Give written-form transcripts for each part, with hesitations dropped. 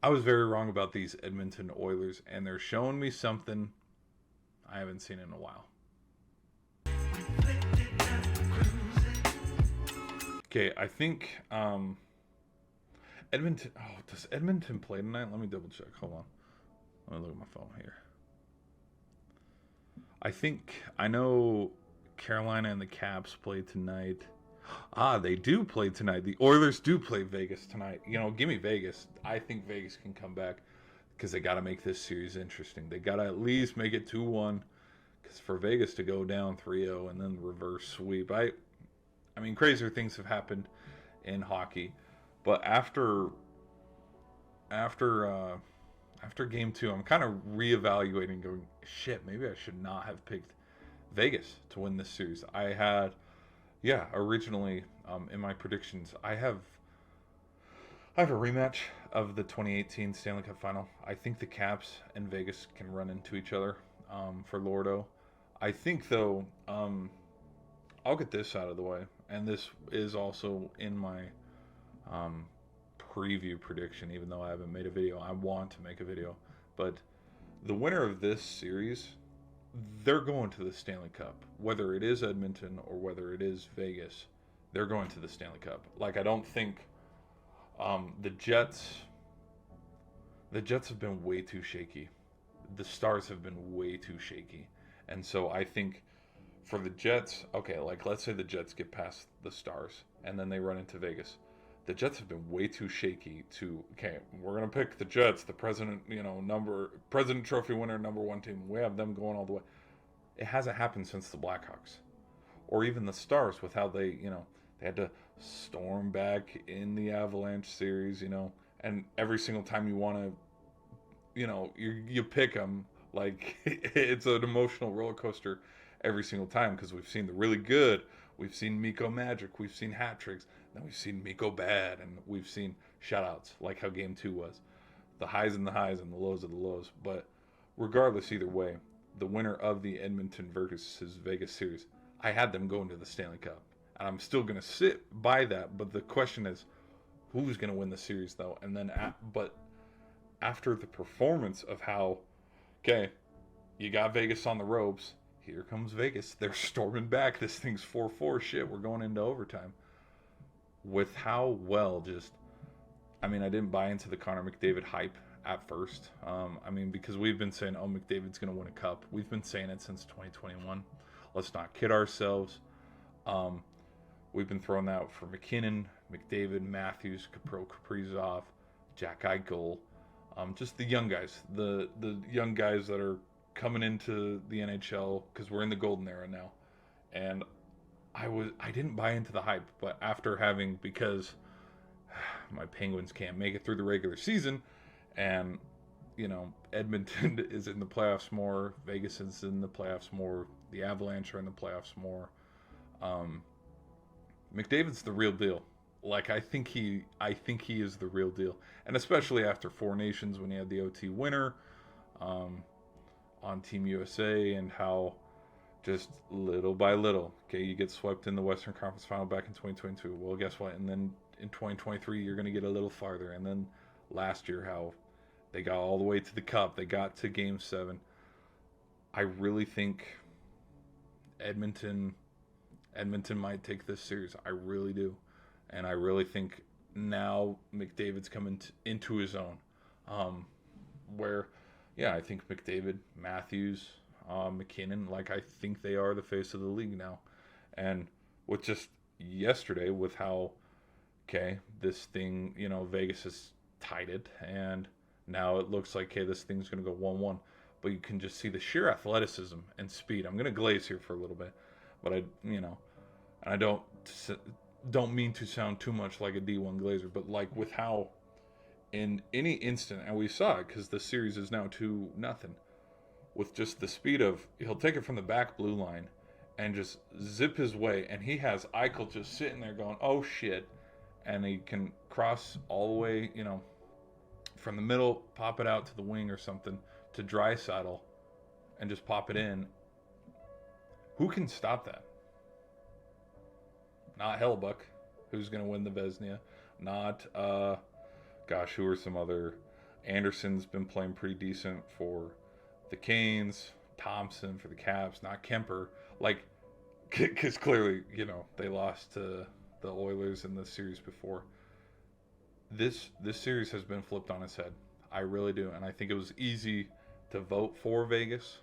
I was very wrong about these Edmonton Oilers, and they're showing me something I haven't seen in a while. Okay, I think Edmonton. Oh, does Edmonton play tonight? Let me double check. Hold on. Let me look at my phone here. I think I know Carolina and the Caps play tonight. Ah, they do play tonight. The Oilers do play Vegas tonight. Give me Vegas. I think Vegas can come back because they got to make this series interesting. They got to at least make it 2-1 because for Vegas to go down 3-0 and then reverse sweep. I mean crazier things have happened in hockey, but after after game 2, I'm kind of reevaluating going, shit, maybe I should not have picked Vegas to win this series. I had originally in my predictions, I have a rematch of the 2018 Stanley Cup Final. I think the Caps and Vegas can run into each other for Lordo. I think though, I'll get this out of the way, and this is also in my um, preview prediction. Even though I haven't made a video, I want to make a video. But the winner of this series, they're going to the Stanley Cup. Whether it is Edmonton or whether it is Vegas, they're going to the Stanley Cup. Like I don't think the Jets. The Jets have been way too shaky. The Stars have been way too shaky, and so I think for the Jets, okay, like let's say the Jets get past the Stars and then they run into Vegas. The Jets have been way too shaky to okay, we're gonna pick the Jets, the President Trophy winner, #1 team. We have them going all the way. It hasn't happened since the Blackhawks or even the Stars with how they had to storm back in the Avalanche series, and every single time you want to, you pick them like it's an emotional roller coaster every single time because we've seen the really good, we've seen Miko Magic, we've seen hat tricks, then we've seen Miko bad, and we've seen shutouts like how game 2 was, the highs and the highs and the lows of the lows. But regardless, either way, the winner of the Edmonton versus Vegas series, I had them going to the Stanley Cup, and I'm still gonna sit by that. But the question is, who's gonna win the series though? And then, but after the performance of how, okay, you got Vegas on the ropes. Here comes Vegas. They're storming back. This thing's 4-4. Shit, we're going into overtime. With how well I mean, I didn't buy into the Connor McDavid hype at first. I mean, because we've been saying, oh, McDavid's going to win a cup. We've been saying it since 2021. Let's not kid ourselves. Um, we've been throwing that out for McKinnon, McDavid, Matthews, Kaprizov, Jack Eichel, just the young guys, the young guys that are coming into the NHL because we're in the golden era now. And I didn't buy into the hype, but after having because my Penguins can't make it through the regular season, and Edmonton is in the playoffs more, Vegas is in the playoffs more, the Avalanche are in the playoffs more. Um, McDavid's the real deal. Like I think he is the real deal, and especially after Four Nations when he had the OT winner um, on Team USA, and how just little by little, okay, you get swept in the Western Conference Final back in 2022. Well, guess what? And then in 2023, you're going to get a little farther. And then last year, how they got all the way to the Cup, they got to Game 7. I really think Edmonton Edmonton might take this series. I really do, and I really think now McDavid's coming into his own. Um, where, yeah, I think McDavid, Matthews, McKinnon, like I think they are the face of the league now, and with just yesterday with how okay this thing Vegas has tied it, and now it looks like okay this thing's gonna go 1-1, but you can just see the sheer athleticism and speed. I'm gonna glaze here for a little bit, but and I don't mean to sound too much like a D1 Glazer, but like with how in any instant, and we saw it because the series is now 2-0, with just the speed of he'll take it from the back blue line and just zip his way, and he has Eichel just sitting there going, "Oh shit," and he can cross all the way, from the middle, pop it out to the wing or something to Draisaitl, and just pop it in. Who can stop that? Not Hellebuck, who's going to win the Vezina. Not, gosh, who are some other? Anderson's been playing pretty decent for the Canes. Thompson for the Caps, not Kemper. Like, because clearly, they lost to the Oilers in the series before. This series has been flipped on its head. I really do, and I think it was easy to vote for Vegas.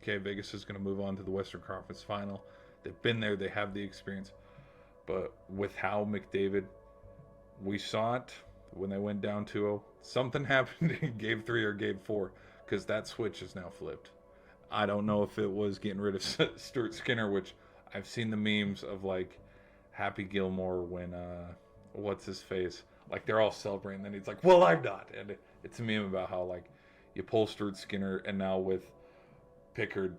Vegas is going to move on to the Western Conference Final. They've been there, they have the experience, but with how McDavid, we saw it when they went down 2-0. Something happened in Game 3 or Game 4 because that switch is now flipped. I don't know if it was getting rid of Stuart Skinner, which I've seen the memes of like Happy Gilmore when what's his face, like they're all celebrating, then he's like, well, I'm not, and it's a meme about how like you pull Stuart Skinner, and now with Pickard,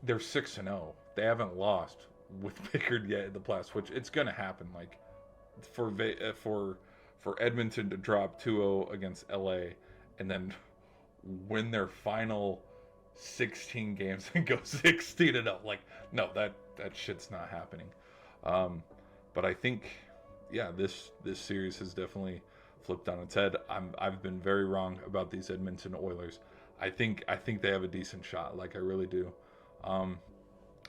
they're 6-0. They haven't lost with Pickard yet in the playoffs, which it's gonna happen. Like for Edmonton to drop 2-0 against LA and then win their final 16 games and go 16-0. Like, no, that shit's not happening. But I think, yeah, this series has definitely flipped on its head. I've been very wrong about these Edmonton Oilers. I think they have a decent shot. Like, I really do. And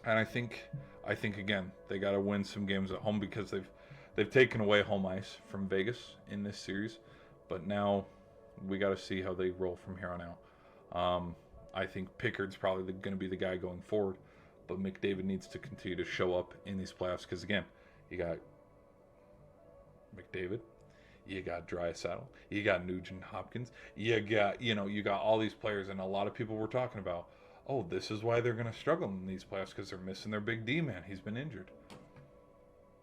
I think again, they got to win some games at home because they've taken away home ice from Vegas in this series. But now we got to see how they roll from here on out. I think Pickard's probably going to be the guy going forward, but McDavid needs to continue to show up in these playoffs because, again, you got McDavid, you got Draisaitl, you got Nugent Hopkins, you got all these players, and a lot of people were talking about, oh, this is why they're going to struggle in these playoffs because they're missing their big D man. He's been injured.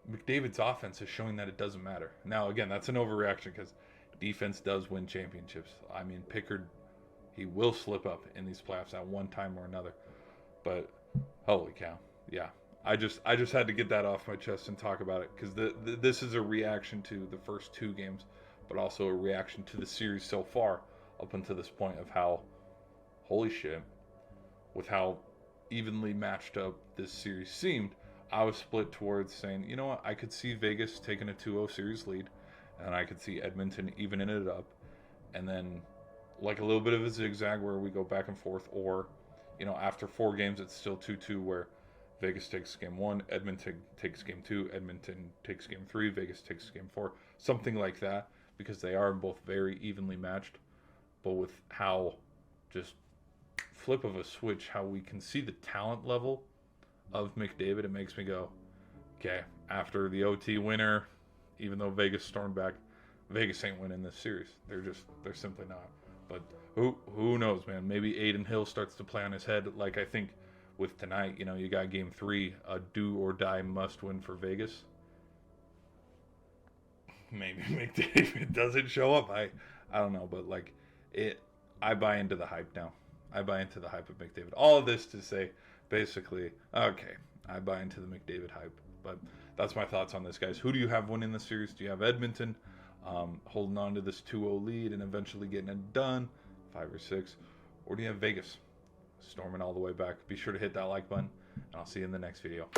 McDavid's offense is showing that it doesn't matter. Now, again, that's an overreaction because defense does win championships. I mean, Pickard, he will slip up in these playoffs at one time or another. But holy cow, yeah. I just had to get that off my chest and talk about it because this is a reaction to the first two games, but also a reaction to the series so far up until this point of how, holy shit, with how evenly matched up this series seemed. I was split towards saying, you know what, I could see Vegas taking a 2-0 series lead, and I could see Edmonton evening it up, and then like a little bit of a zigzag where we go back and forth, or, after 4 games, it's still 2-2 where Vegas takes game 1, Edmonton takes game 2, Edmonton takes game 3, Vegas takes game 4, something like that, because they are both very evenly matched, but with how just flip of a switch, how we can see the talent level of McDavid, it makes me go, okay, after the OT winner, even though Vegas stormed back, Vegas ain't winning this series. They're simply not. But who knows, man? Maybe Adin Hill starts to play on his head. Like I think with tonight, you got game 3, a do or die must win for Vegas. Maybe McDavid doesn't show up. I don't know, but like I buy into the hype now. I buy into the hype of McDavid. All of this to say, basically, okay, I buy into the McDavid hype. But that's my thoughts on this, guys. Who do you have winning the series? Do you have Edmonton holding on to this 2-0 lead and eventually getting it done, 5 or 6? Or do you have Vegas storming all the way back? Be sure to hit that like button, and I'll see you in the next video.